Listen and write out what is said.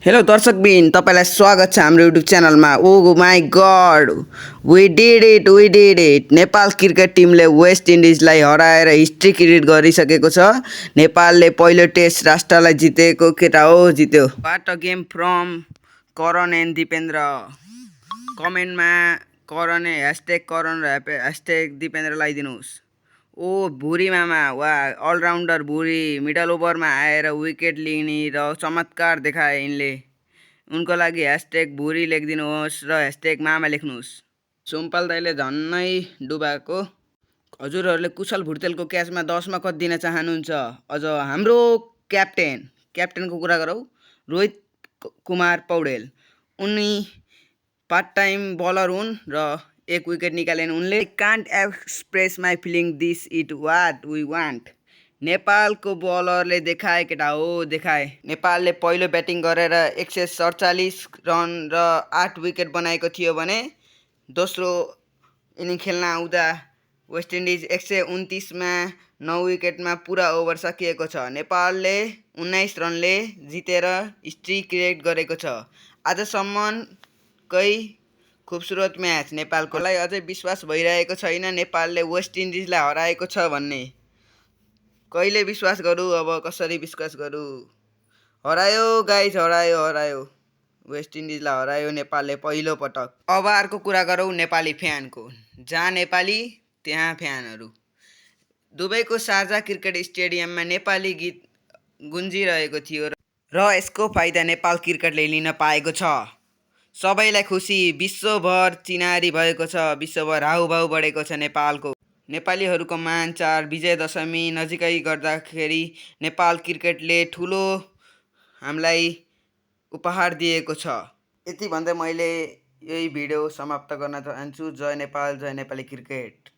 Hello दर्शकबिन, तपाईँलाई स्वागत छ हाम्रो युट्युब च्यानलमा। Oh my god, we did it. Nepal cricket टिमले वेस्ट इन्डिजलाई हराएर हिस्ट्री क्रिएट गरिसकेको छ। नेपालले पहिलो टेस्ट राष्ट्रलाई जितेको केटा हो, जित्यो। What a game from Karan and Dipendra. कमेन्टमा करण #करण र #दिपेन्द्र लगाइदिनुहोस्। ओ भुरी मामा, वा अलराउन्डर भुरी मिडल ओभरमा आएर विकेट लिने र चमत्कार देखाए यिनले। उनको लागि #भुरी लेखिदिनुहोस् र #मामा लेख्नुहोस्। सोमपाल दाइले झन्नै डुबाएको। हजुरहरूले कुशल भुर्तेलको क्याचमा 10मा कति दिन चाहनुहुन्छ? अझ हाम्रो क्याप्टेनको कुरा गरौँ, रोहित कुमार पौडेल। उनी पार्ट टाइम बलर हुन् र 1 विकेट निकालेन उनले। Can't express my feeling, this it what we want. नेपालको बलरले देखाए केटा हो, देखाए। नेपालले पहिलो ब्याटिङ गरेर 147 रन र 8 विकेट बनाएको थियो भने दोस्रो इनिङ खेल्न आउँदा वेस्ट इन्डिज 129मा 9 विकेटमा पुरा ओभर सकिएको छ। नेपालले 19 रनले जितेर हिस्ट्री क्रिएट गरेको छ। आजसम्मकै खुबसुरत म्याच नेपालको। मलाई अझै विश्वास भइरहेको छैन नेपालले वेस्ट इन्डिजलाई हराएको छ भन्ने। कहिले विश्वास गरौँ, अब कसरी विश्वास गरौँ? हरायो गाइज, हरायो। वेस्ट इन्डिजलाई हरायो नेपालले पहिलो पटक। अब अर्को कुरा गरौँ नेपाली फ्यानको। जहाँ नेपाली त्यहाँ फ्यानहरू। दुबईको शारजा क्रिकेट स्टेडियममा नेपाली गीत गुन्जिरहेको थियो र यसको फाइदा नेपाल क्रिकेटले लिन पाएको छ। सबैलाई खुसी, विश्वभर चिनारी भएको छ, विश्वभर हाउभाउ बढेको छ नेपालको। नेपालीहरूको महान चाड विजयदशमी नजिकै गर्दाखेरि नेपाल क्रिकेटले ठुलो हामीलाई उपहार दिएको छ। यति भन्दै मैले यही भिडियो समाप्त गर्न चाहन्छु। जय नेपाल, जय नेपाली क्रिकेट।